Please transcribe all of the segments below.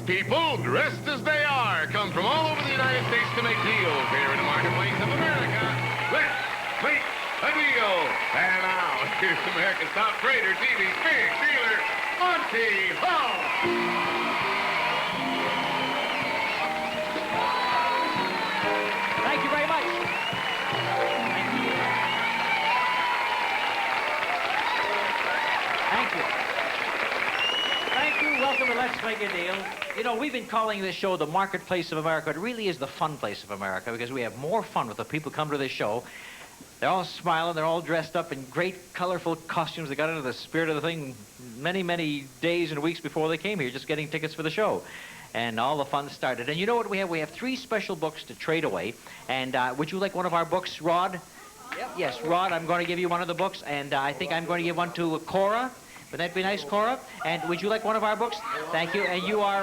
People dressed as they are come from all over the United States to make deals here in the marketplace of America. Let's make a deal. And now, here's America's top trader, TV's big dealer, Monty Hall. Thank you very much. Thank you. Thank you. Thank you. Welcome to Let's Make a Deal. You know, we've been calling this show the Marketplace of America. It really is the fun place of America because we have more fun with the people who come to this show. They're all smiling. They're all dressed up in great, colorful costumes. They got into the spirit of the thing many, many days and weeks before they came here, just getting tickets for the show. And all the fun started. And you know what we have? We have 3 special books to trade away. And would you like one of our books, Rod? Yep. Yes, Rod, I'm going to give you one of the books. And I think I'm going to give one to Cora. Would that be nice, Cora? And would you like one of our books? Thank you. And you are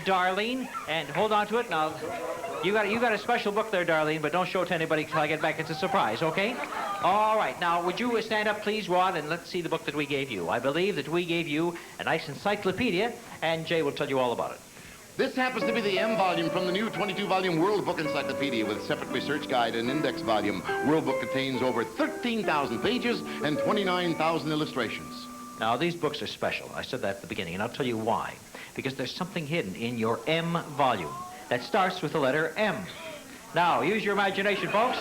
Darlene. And hold on to it. Now, you got a special book there, Darlene, but don't show it to anybody until I get back. It's a surprise, okay? All right. Now, would you stand up, please, Rod, and let's see the book that we gave you. I believe that we gave you a nice encyclopedia, and Jay will tell you all about it. This happens to be the M volume from the new 22-volume World Book Encyclopedia with separate research guide and index volume. World Book contains over 13,000 pages and 29,000 illustrations. Now, these books are special. I said that at the beginning, and I'll tell you why. Because there's something hidden in your M volume that starts with the letter M. Now, use your imagination, folks.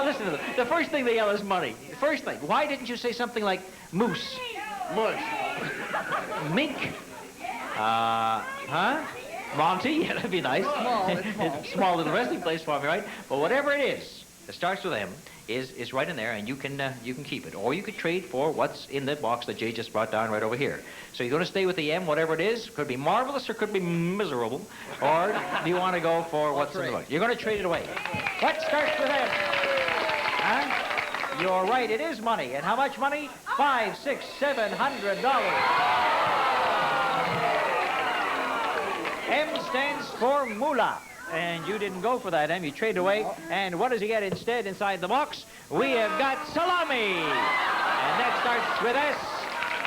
Listen to them. The first thing they yell is money. The first thing. Why didn't you say something like moose? Mush. Mink? Huh? Monty? Yeah, that'd be nice. Small. Small little resting place for me, right? But whatever it is that starts with M is right in there, and you can keep it. Or you could trade for what's in that box that Jay just brought down right over here. So you're going to stay with the M, whatever it is. Could be marvelous or could be miserable. Or do you want to go for what's in the box? You're going to trade it away. What starts with M? Huh? You're right, it is money. And how much money? $500, $600, $700. M stands for moolah. And you didn't go for that, M. You trade away. And what does he get instead inside the box? We have got salami. And that starts with S.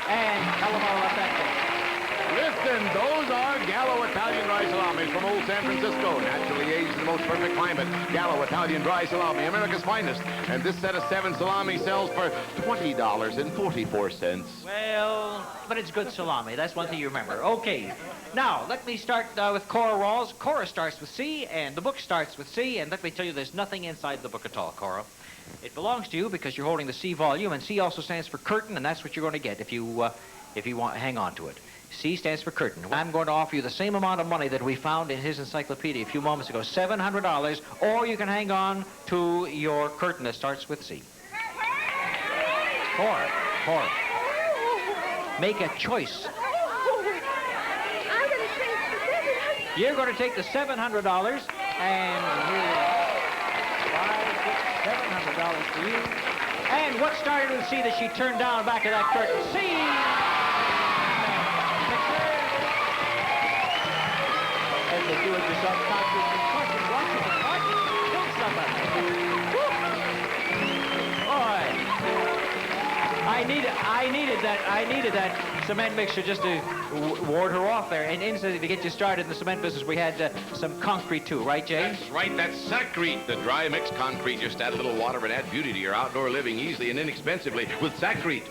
And tell them all about that thing. Listen, those are Gallo Italian dry salamis from old San Francisco. Naturally aged in the most perfect climate. Gallo Italian dry salami, America's finest. And this set of 7 salami sells for $20.44. Well, but it's good salami. That's one thing you remember. Okay. Now, let me start with Cora Rawls. Cora starts with C, and the book starts with C. And let me tell you, there's nothing inside the book at all, Cora. It belongs to you because you're holding the C volume, and C also stands for curtain, and that's what you're going to get if you want hang on to it. C stands for curtain. I'm going to offer you the same amount of money that we found in his encyclopedia a few moments ago, $700, or you can hang on to your curtain that starts with C. Cora. Make a choice. You're going to take the $700, and here's $700 for you. And what started with C that she turned down back of that curtain? C! As they do it yourself, I needed that cement mixture just to ward her off there. And instantly, to get you started in the cement business, we had some concrete too, right, James? That's right, that's Saccrete, the dry mixed concrete. Just add a little water and add beauty to your outdoor living easily and inexpensively with Saccrete.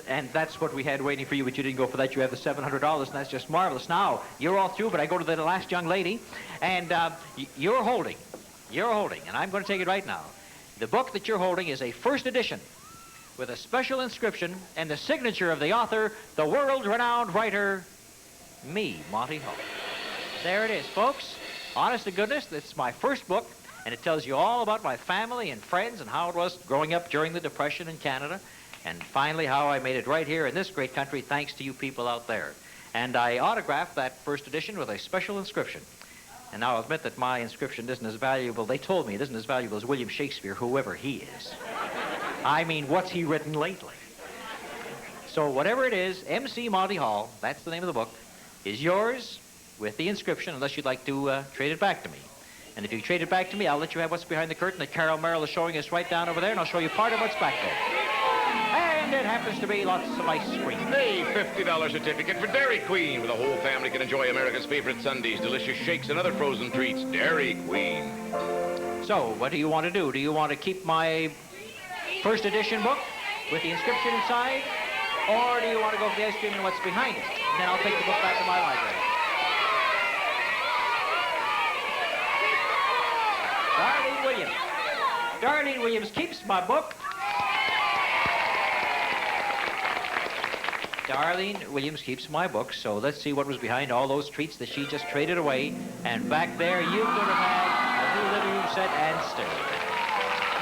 And that's what we had waiting for you, but you didn't go for that. You have the $700, and that's just marvelous. Now, you're all through, but I go to the last young lady, and you're holding, and I'm going to take it right now. The book that you're holding is a first edition with a special inscription and the signature of the author, the world-renowned writer, me, Monty Hall. There it is, folks. Honest to goodness, it's my first book, and it tells you all about my family and friends and how it was growing up during the Depression in Canada, and finally how I made it right here in this great country thanks to you people out there. And I autographed that first edition with a special inscription. And now I'll admit that my inscription isn't as valuable. They told me it isn't as valuable as William Shakespeare, whoever he is. I mean, what's he written lately? So whatever it is, MC Monty Hall, that's the name of the book, is yours with the inscription, unless you'd like to trade it back to me. And if you trade it back to me, I'll let you have what's behind the curtain that Carol Merrill is showing us right down over there, and I'll show you part of what's back there. And it happens to be lots of ice cream. A $50 certificate for Dairy Queen, where the whole family can enjoy America's favorite sundaes, delicious shakes, and other frozen treats. Dairy Queen. So, what do you want to do? Do you want to keep my first edition book with the inscription inside? Or do you want to go for the ice cream and what's behind it? And then I'll take the book back to my library. Darlene Williams. Darlene Williams keeps my book. Darlene Williams keeps my book, so let's see what was behind all those treats that she just traded away. And back there, you could have had a new living room set and stair.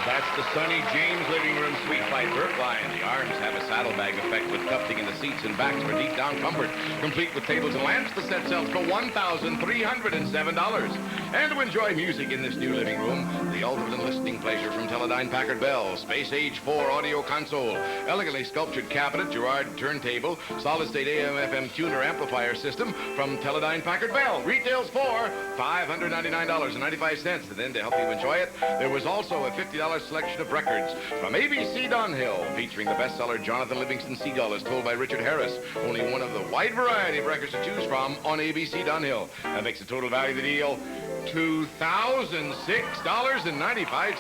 That's the Sonny James living room suite by Brookline. The arms have a saddlebag effect with tufting in the seats and backs for deep down comfort. Complete with tables and lamps, the set sells for $1,307. And to enjoy music in this new living room, the ultimate listening pleasure from Teledyne Packard Bell. Space Age 4 audio console, elegantly sculptured cabinet, Gerard turntable, solid-state AM/FM tuner amplifier system from Teledyne Packard Bell. Retails for $599.95. And then to help you enjoy it, there was also a $50 selection of records from ABC Dunhill, featuring the bestseller Jonathan Livingston Seagull, as told by Richard Harris. Only one of the wide variety of records to choose from on ABC Dunhill. That makes the total value of the deal $2,006.95.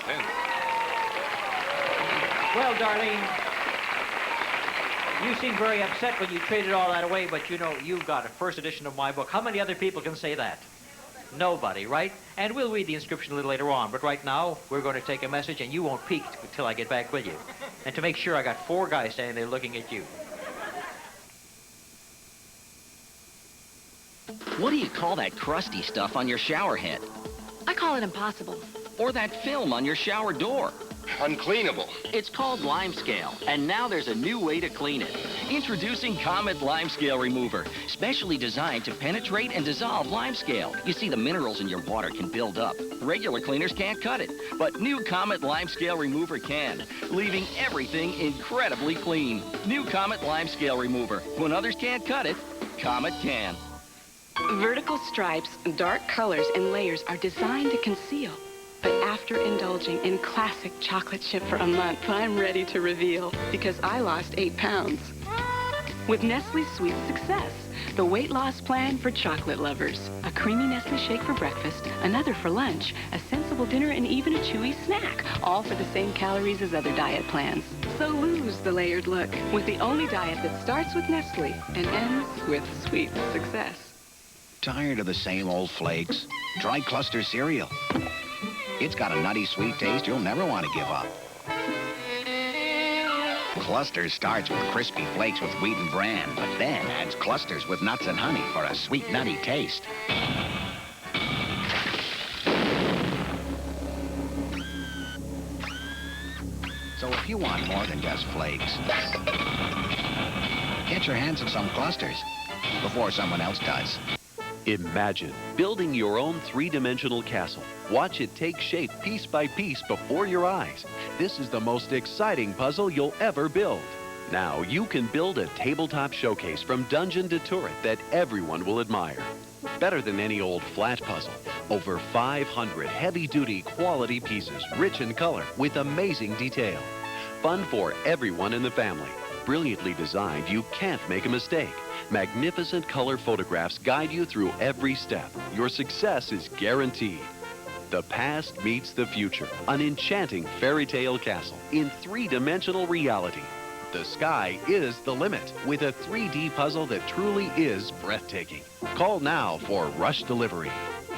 Well, Darlene, you seemed very upset when you traded all that away, but you know, you've got a first edition of my book. How many other people can say that? Nobody, right? And we'll read the inscription a little later on, but right now, we're going to take a message, and you won't peek until I get back with you. And to make sure, I got 4 guys standing there looking at you. What do you call that crusty stuff on your shower head? I call it impossible. Or that film on your shower door? Uncleanable. It's called Limescale, and now there's a new way to clean it. Introducing Comet Limescale Remover, specially designed to penetrate and dissolve limescale. You see, the minerals in your water can build up. Regular cleaners can't cut it, but new Comet Limescale Remover can, leaving everything incredibly clean. New Comet Limescale Remover. When others can't cut it, Comet can. Vertical stripes, dark colors, and layers are designed to conceal. But after indulging in classic chocolate chip for a month, I'm ready to reveal, because I lost 8 pounds. With Nestle's Sweet Success, the weight loss plan for chocolate lovers. A creamy Nestle shake for breakfast, another for lunch, a sensible dinner, and even a chewy snack, all for the same calories as other diet plans. So lose the layered look with the only diet that starts with Nestle and ends with sweet success. Tired of the same old flakes? Try Cluster cereal. It's got a nutty sweet taste you'll never want to give up. Clusters starts with crispy flakes with wheat and bran, but then adds clusters with nuts and honey for a sweet, nutty taste. So if you want more than just flakes, get your hands on some clusters before someone else does. Imagine building your own 3-dimensional castle. Watch it take shape piece by piece before your eyes. This is the most exciting puzzle you'll ever build. Now you can build a tabletop showcase from dungeon to turret that everyone will admire. Better than any old flat puzzle. Over 500 heavy-duty quality pieces, rich in color with amazing detail. Fun for everyone in the family. Brilliantly designed, you can't make a mistake. Magnificent color photographs guide you through every step. Your success is guaranteed. The past meets the future. An enchanting fairy tale castle in 3-dimensional reality. The sky is the limit with a 3D puzzle that truly is breathtaking. Call now for rush delivery.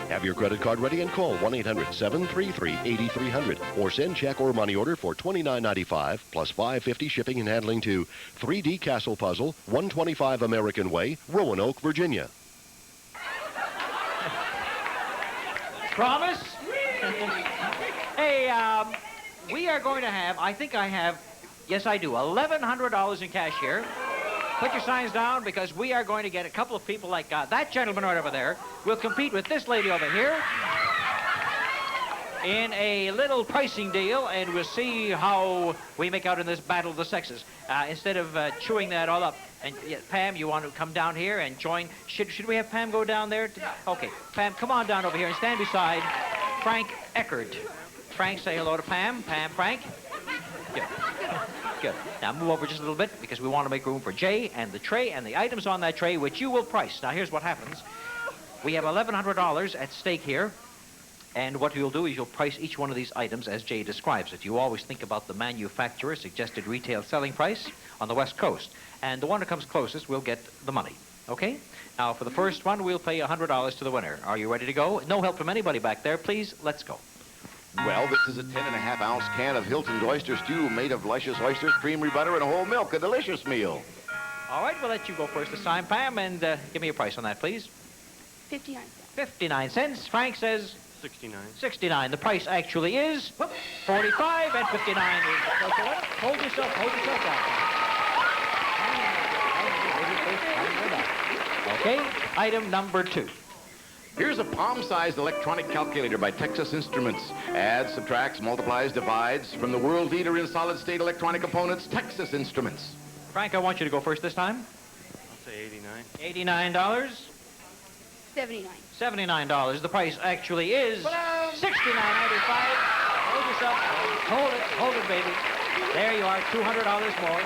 Have your credit card ready and call 1-800-733-8300 or send check or money order for $29.95 plus $5.50 shipping and handling to 3D Castle Puzzle, 125 American Way, Roanoke, Virginia. Promise? Hey, we are going to have, I think I have, yes I do, $1,100 in cash here. Put your signs down because we are going to get a couple of people like that gentleman right over there. We'll compete with this lady over here in a little pricing deal, and we'll see how we make out in this battle of the sexes. Instead of chewing that all up. And Pam, you want to come down here and join? Should we have Pam go down there? Okay, Pam, come on down over here and stand beside Frank Eckert. Frank, say hello to Pam. Pam, Frank. Yeah. Good. Now move over just a little bit because we want to make room for Jay and the tray and the items on that tray, which you will price. Now here's what happens. We have $1,100 at stake here. And what you'll do is you'll price each one of these items as Jay describes it. You always think about the manufacturer's suggested retail selling price on the West Coast. And the one that comes closest will get the money. Okay? Now, for the first one, we'll pay $100 to the winner. Are you ready to go? No help from anybody back there. Please, let's go. Well, this is a 10.5-ounce can of Hilton's oyster stew made of luscious oysters, creamery butter, and whole milk. A delicious meal. All right, we'll let you go first this time, Pam, and give me a price on that, please. 59 cents. 59 cents. Frank says 69. 69. The price actually is 45 and 59 is. Hold yourself down. Okay, item number 2. Here's a palm-sized electronic calculator by Texas Instruments. Adds, subtracts, multiplies, divides from the world leader in solid-state electronic components, Texas Instruments. Frank, I want you to go first this time. I'll say 89. $89. 79. $79. The price actually is $69.95. Hold yourself. Hold it, baby. There you are, $200 more.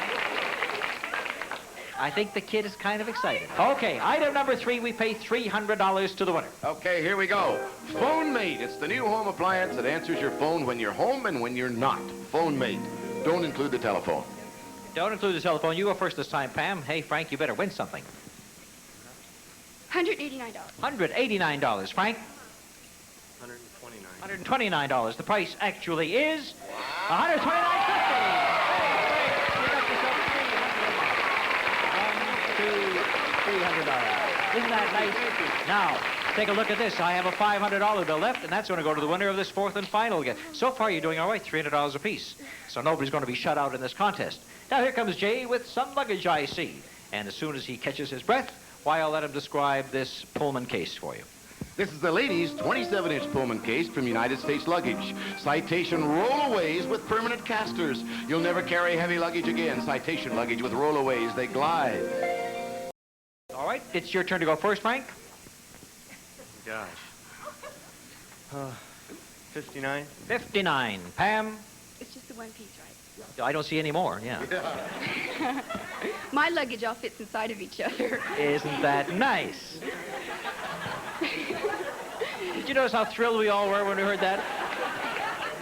I think the kid is kind of excited. Okay, item number 3, we pay $300 to the winner. Okay, here we go. Phone Mate. It's the new home appliance that answers your phone when you're home and when you're not. Phone Mate. Don't include the telephone. Don't include the telephone. You go first this time, Pam. Hey, Frank, you better win something. $189. $189. Frank? $129. $129. The price actually is $129.50. $300. Isn't that nice? Now, take a look at this. I have a $500 bill left, and that's going to go to the winner of this 4th and final game. So far, you're doing all right, $300 apiece. So nobody's going to be shut out in this contest. Now, here comes Jay with some luggage, I see. And as soon as he catches his breath, why, I'll let him describe this Pullman case for you. This is the ladies' 27-inch Pullman case from United States Luggage. Citation rollaways with permanent casters. You'll never carry heavy luggage again. Citation luggage with rollaways. They glide. All right, it's your turn to go first, Frank. Gosh. 59. 59. Pam? It's just the one piece, right? I don't see any more, yeah. My luggage all fits inside of each other. Isn't that nice? Did you notice how thrilled we all were when we heard that?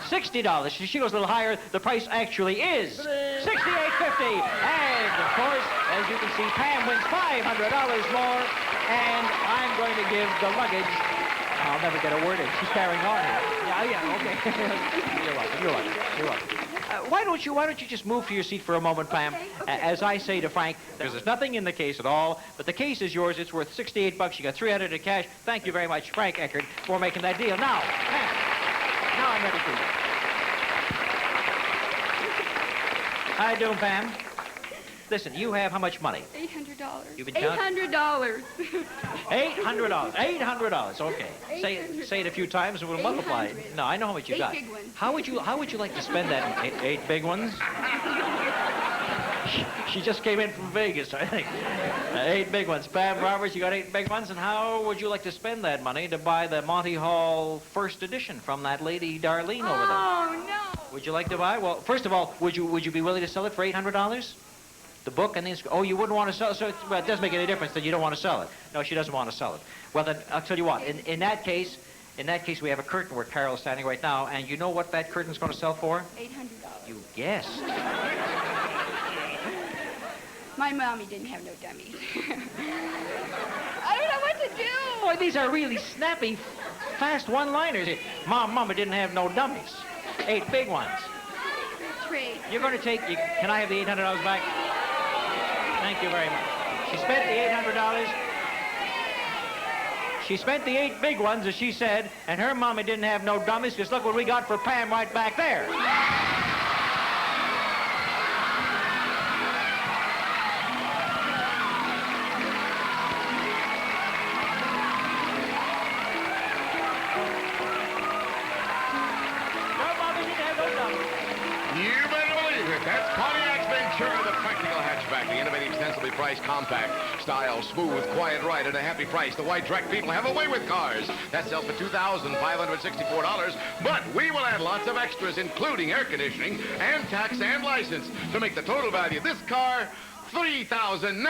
$60. She goes a little higher. The price actually is $68.50. And, of course, as you can see, Pam wins $500 more. And I'm going to give the luggage. I'll never get a word in. She's carrying on here. Yeah, okay. You're welcome. Why don't you just move to your seat for a moment, Pam? As I say to Frank, there's nothing in the case at all, but the case is yours. It's worth $68. You got $300 in cash. Thank you very much, Frank Eckert, for making that deal. Now, Pam, now I'm ready for you. How you doing, Pam? Listen, you have how much money? $800. You've been counting? $800. $800. $800. Okay. Say it a few times and we'll multiply it. No, I know how much you got. 8 big ones. How would you like to spend that? Eight big ones? She just came in from Vegas, I think. 8 big ones. Pam Roberts, you got 8 big ones. And how would you like to spend that money to buy the Monty Hall first edition from that lady Darlene over there? Oh, no. Would you like to buy? Well, first of all, would you be willing to sell it for $800? The book and the oh, you wouldn't want to sell it, so well, it doesn't make any difference that you don't want to sell it. No, she doesn't want to sell it. Well, then I'll tell you what. In that case, we have a curtain where Carol's standing right now, and you know what that curtain's going to sell for? $800. You guessed. My mommy didn't have no dummies. I don't know what to do. Boy, these are really snappy, fast one-liners. Mama didn't have no dummies. 8 big ones. Trade. You're going to take. Can I have the $800 back? Thank you very much. She spent the $800. She spent the 8 big ones, as she said, and her mommy didn't have no dummies, because look what we got for Pam right back there. Her mommy didn't have no dummies. You better believe it. That's Pontiac Ventura, the practical hatchback. back the innovative, sensibly priced, compact, style, smooth, quiet ride at a happy price. The white track people have a way with cars. That sells for $2,564, but we will add lots of extras, including air conditioning and tax and license, to make the total value of this car $3,985.67.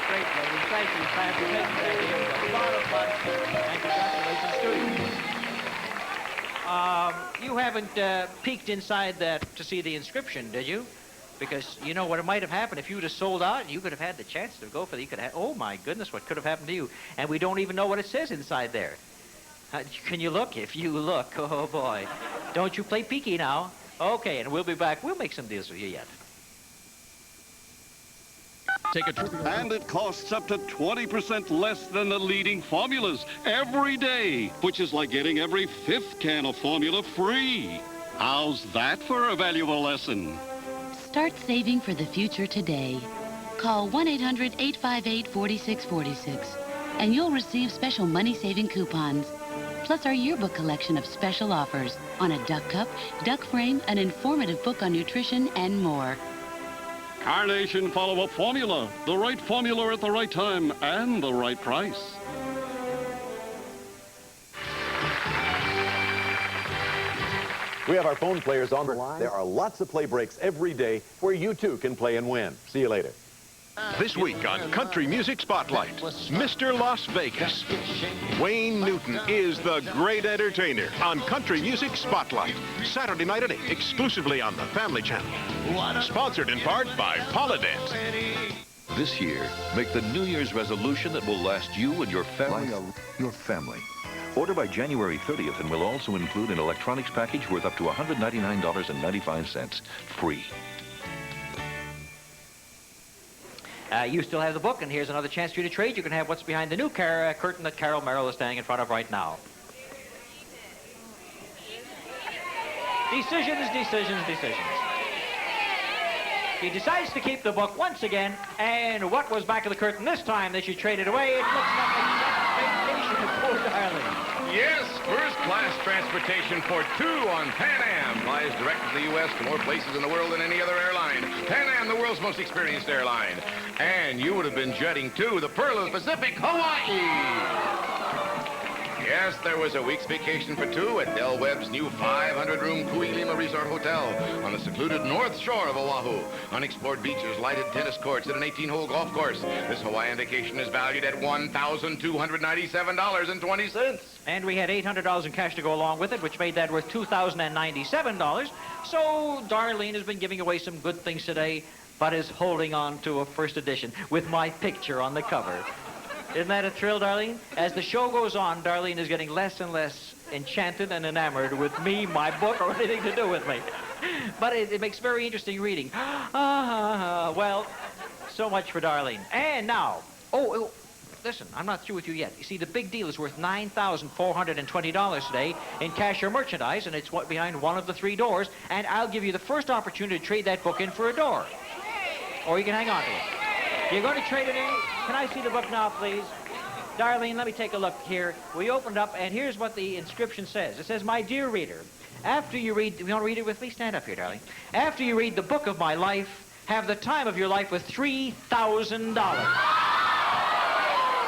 Great, ladies. Thank you, Pam, for taking that deal. A lot of fun. And congratulations to you. You haven't peeked inside that to see the inscription, did you? Because you know what might have happened if you would have sold out. You could have had the chance to go for the. You could have. Oh my goodness, what could have happened to you? And we don't even know what it says inside there. Can you look? If you look, oh boy, don't you play peeky now? Okay, and we'll be back. We'll make some deals with you yet. Take a trip. And it costs up to 20% less than the leading formulas every day, which is like getting every 5th can of formula free. How's that for a valuable lesson? Start saving for the future today. Call 1-800-858-4646, and you'll receive special money-saving coupons, plus our yearbook collection of special offers on a duck cup, duck frame, an informative book on nutrition, and more. Carnation follow-up formula. The right formula at the right time and the right price. We have our phone players on the line. There are lots of play breaks every day where you too can play and win. See you later. This week on Country Music Spotlight, Mr. Las Vegas. Wayne Newton is the great entertainer on Country Music Spotlight. Saturday night at 8, exclusively on the Family Channel. Sponsored in part by Polydent. This year, make the New Year's resolution that will last you and your family. Your family. Order by January 30th and will also include an electronics package worth up to $199.95. Free. You still have the book, and here's another chance for you to trade. You can have what's behind the new curtain that Carol Merrill is standing in front of right now. Decisions, decisions, decisions. He decides to keep the book once again, and what was back of the curtain this time that you traded away? It looks like a vacation to poor darling. Yes, first-class transportation for two on Pan Am. Flies direct to the U.S. to more places in the world than any other airline. Pan Am, the world's most experienced airline. And you would have been jetting to the Pearl of the Pacific, Hawaii. Yes, there was a week's vacation for two at Del Webb's new 500-room Kuilima Resort Hotel on the secluded north shore of Oahu. Unexplored beaches, lighted tennis courts, and an 18-hole golf course. This Hawaiian vacation is valued at $1,297.20. And we had $800 in cash to go along with it, which made that worth $2,097. So Darlene has been giving away some good things today, but is holding on to a first edition with my picture on the cover. Isn't that a thrill, Darlene? As the show goes on, Darlene is getting less and less enchanted and enamored with me, my book, or anything to do with me. But it makes very interesting reading. Well, so much for Darlene. And now, listen, I'm not through with you yet. You see, the big deal is worth $9,420 today in cash or merchandise, and it's behind one of the three doors, and I'll give you the first opportunity to trade that book in for a door. Or you can hang on to it. You're going to trade it in? Can I see the book now, please? Darlene, let me take a look here. We opened up, and here's what the inscription says. It says, "My dear reader, after you read..." You want to read it with me? Stand up here, darling. "After you read the book of my life, have the time of your life with $3,000.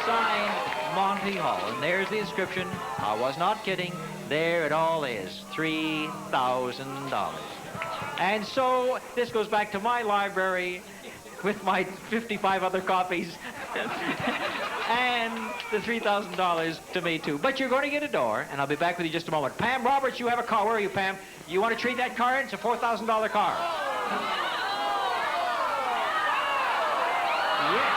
Signed, Monty Hall. And there's the inscription. I was not kidding. There it all is. $3,000. And so this goes back to my library with my 55 other copies. And the $3,000 to me, too. But you're going to get a door, and I'll be back with you just a moment. Pam Roberts, you have a car. Where are you, Pam? You want to trade that car in? It's a $4,000 car. Yes.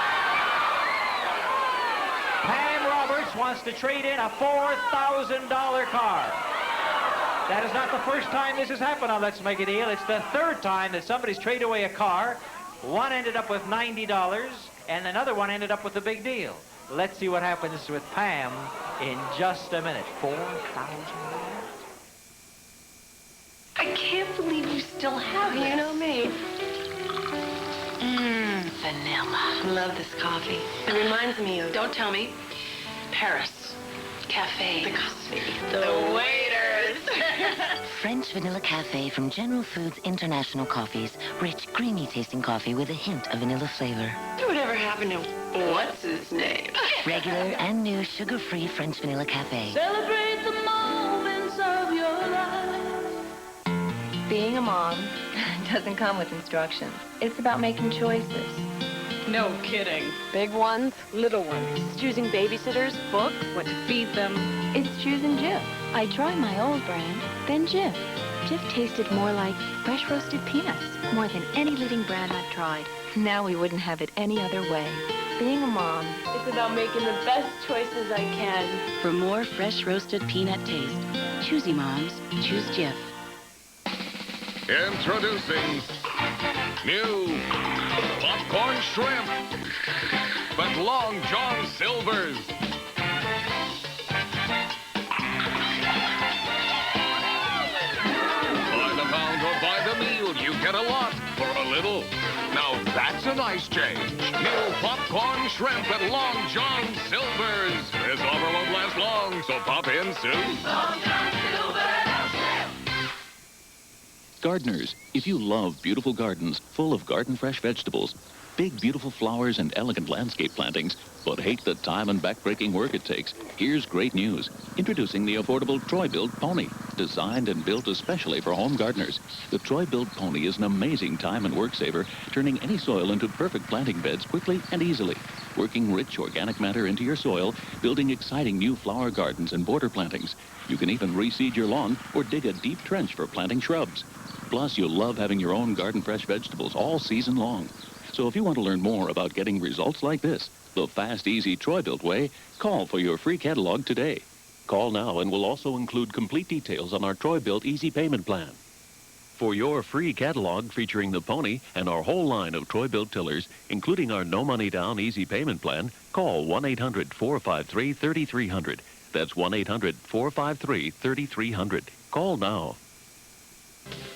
Pam Roberts wants to trade in a $4,000 car. That is not the first time this has happened on Let's Make a Deal. It's the third time that somebody's traded away a car. One ended up with $90, and another one ended up with a big deal. Let's see what happens with Pam in just a minute. $4,000. I can't believe you still have it. You know me. Vanilla. Love this coffee. It reminds me of... Don't tell me. Paris. Cafe. The coffee. The waiters. French Vanilla Cafe from General Foods International Coffees. Rich, creamy tasting coffee with a hint of vanilla flavor. Whatever happened to what's his name? Regular and new sugar-free French Vanilla Cafe. Celebrate the moments of your life. Being a mom doesn't come with instructions. It's about making choices. No kidding. Big ones, Little ones. it's choosing babysitters, books, What to feed them. it's choosing Jif. I tried my old brand, then Jif. Jif tasted more like fresh roasted peanuts, more than any leading brand I've tried. Now we wouldn't have it any other way. Being a mom, It's about making the best choices I can. For more fresh roasted peanut taste, choosy moms, choose Jif. Introducing new popcorn shrimp, but Long John Silver's. By the pound or by the meal, you get a lot for a little. Now that's a nice change. New popcorn shrimp at Long John Silver's. This offer won't last long, so pop in soon. Long John Silver's shrimp. Gardeners, if you love beautiful gardens full of garden fresh vegetables, big beautiful flowers and elegant landscape plantings, but hate the time and backbreaking work it takes, here's great news. Introducing the affordable Troy-Built Pony, designed and built especially for home gardeners. The Troy-Built Pony is an amazing time and work saver, turning any soil into perfect planting beds quickly and easily, working rich organic matter into your soil, building exciting new flower gardens and border plantings. You can even reseed your lawn or dig a deep trench for planting shrubs. Plus, you'll love having your own garden fresh vegetables all season long. So if you want to learn more about getting results like this, the fast, easy Troy-Built way, call for your free catalog today. Call now and we'll also include complete details on our Troy-Built Easy Payment Plan. For your free catalog featuring the Pony and our whole line of Troy-Built tillers, including our no money down easy payment plan, call 1-800-453-3300. That's 1-800-453-3300. Call now.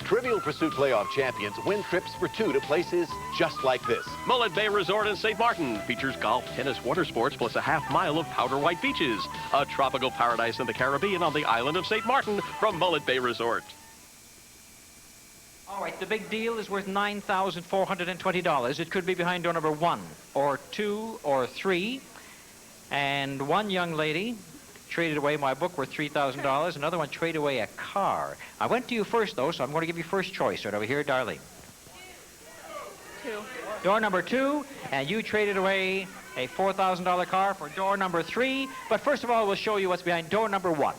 Trivial Pursuit Playoff champions win trips for two to places just like this. Mullet Bay Resort in St. Martin features golf, tennis, water sports, plus a half-mile of powder white beaches. A tropical paradise in the Caribbean on the island of St. Martin from Mullet Bay Resort. All right, the big deal is worth $9,420. It could be behind door number 1 or 2 or 3. And one young lady traded away my book worth $3,000. Another one traded away a car. I went to you first, though, so I'm going to give you first choice. Right over here, Darlene. 2. Door number 2, and you traded away a $4,000 car for door number 3. But first of all, we'll show you what's behind door number 1.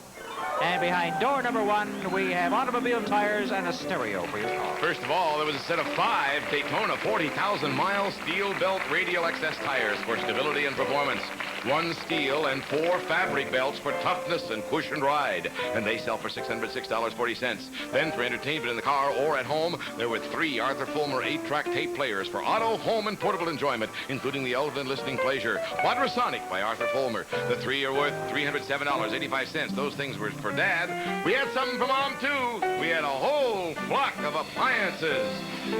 And behind door number 1, we have automobile tires and a stereo for your car. First of all, there was a set of 5 Daytona 40,000-mile steel belt radial XS tires for stability and performance. 1 steel and 4 fabric belts for toughness and cushioned ride. And they sell for $606.40. Then for entertainment in the car or at home, there were 3 Arthur Fulmer 8-track tape players for auto, home, and portable enjoyment, including the ultimate listening pleasure, Quadrasonic by Arthur Fulmer. The 3 are worth $307.85. Those things were for Dad. We had something for Mom, too. We had a whole flock of appliances.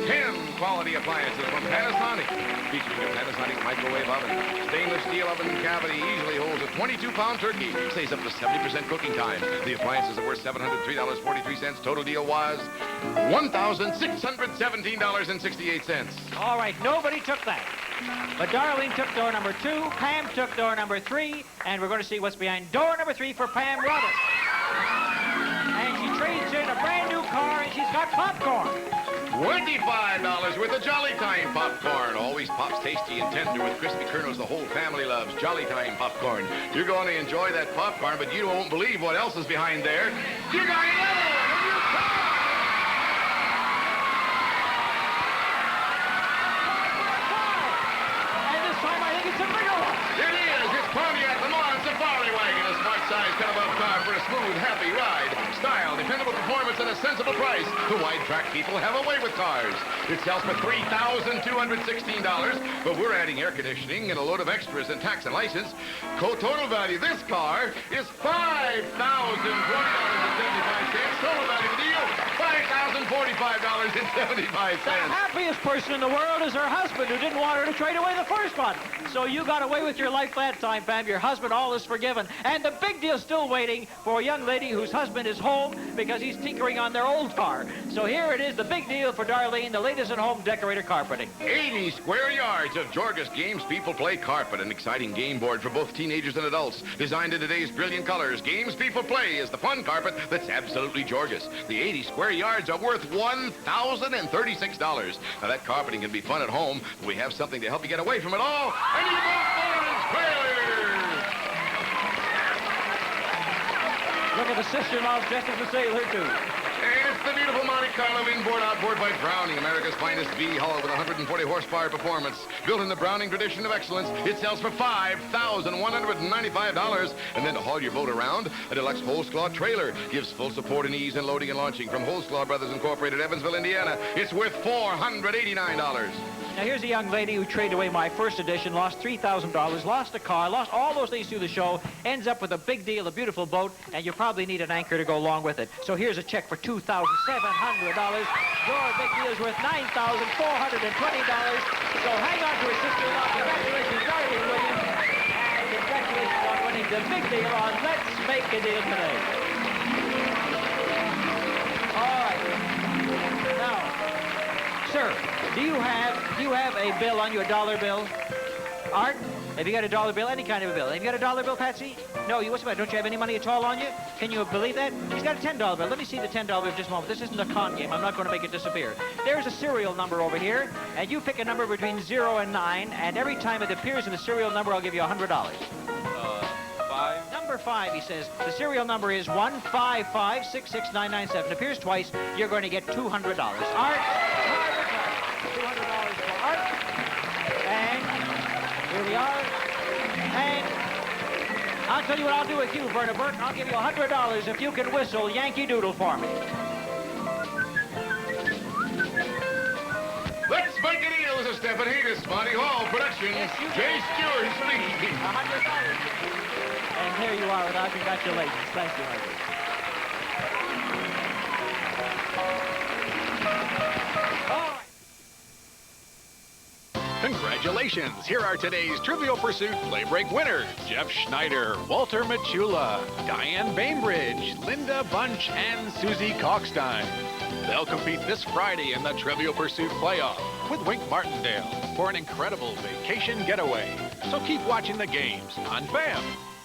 10 quality appliances from Panasonic, featuring a Panasonic microwave oven. Stainless steel oven cavity easily holds a 22-pound turkey. Saves up to 70% cooking time. The appliances are worth $703.43. Total deal was $1,617.68. All right, nobody took that. But Darlene took door number 2, Pam took door number 3, and we're going to see what's behind door number 3 for Pam Roberts. And she trades in a brand new car, and she's got popcorn. $25 worth of Jolly Time popcorn. Always pops tasty and tender with crispy kernels the whole family loves. Jolly Time popcorn. You're going to enjoy that popcorn, but you won't believe what else is behind there. You got another one of your car! And this time I think it's a bigger one. It is. It's Pontiac LeMans Safari Wagon, a smart-sized cut-above car for a smooth, happy ride. Style, dependable performance, and a sensible price. The wide-track people have a way with cars. It sells for $3,216, but we're adding air conditioning and a load of extras and tax and license. Total value of this car is $5,040.75. Total value of the deal, $5,040. $45.75. The happiest person in the world is her husband, who didn't want her to trade away the first one. So you got away with your life that time, Pam. Your husband, all is forgiven. And the big deal's still waiting for a young lady whose husband is home because he's tinkering on their old car. So here it is, the big deal for Darlene, the latest in home decorator carpeting. 80 square yards of Georgia's Games People Play carpet, an exciting game board for both teenagers and adults. Designed in today's brilliant colors, Games People Play is the fun carpet that's absolutely Georgia's. The 80 square yards are worth $1,036. Now, that carpeting can be fun at home. We have something to help you get away from it all. And you both trailers! Look at the sister-in-law dressed as a sailor, too. And it's the beautiful Monte Carlo inboard outboard by Browning, America's finest V-hull with 140 horsepower performance. Built in the Browning tradition of excellence, it sells for $5,195. And then to haul your boat around, a deluxe Holzclaw trailer gives full support and ease in loading and launching. From Holzclaw Brothers Incorporated, Evansville, Indiana, it's worth $489. Now, here's a young lady who traded away my first edition, lost $3,000, lost a car, lost all those things through the show, ends up with a big deal, a beautiful boat, and you probably need an anchor to go along with it. So here's a check for $2,700. Your big deal is worth $9,420. So hang on to her sister-in-law. Congratulations, Darlene Williams. And congratulations on winning the big deal on Let's Make a Deal today. All right. Now, sir, do you have a bill on you, a dollar bill? Art, have you got a dollar bill? Any kind of a bill. Have you got a dollar bill, Patsy? No, what's the matter? Don't you have any money at all on you? Can you believe that? He's got a $10 bill. Let me see the $10 bill just a moment. This isn't a con game. I'm not going to make it disappear. There's a serial number over here, and you pick a number between 0 and 9, and every time it appears in the serial number, I'll give you $100. 5. Number 5, he says. The serial number is 155-66997. It appears twice. You're going to get $200. Art. $200 for Art. And here we are. And I'll tell you what I'll do with you, Verna Burke. I'll give you $100 if you can whistle Yankee Doodle for me. Let's Make a Deal is a Stephen Hayes, Monty Hall production. Yes, Jay Stewart speaking. $100. And here you are with our congratulations. Thank you, my dear. Congratulations! Here are today's Trivial Pursuit Play Break winners. Jeff Schneider, Walter Machula, Diane Bainbridge, Linda Bunch, and Susie Kalkstein. They'll compete this Friday in the Trivial Pursuit Playoff with Wink Martindale for an incredible vacation getaway. So keep watching the games on BAM.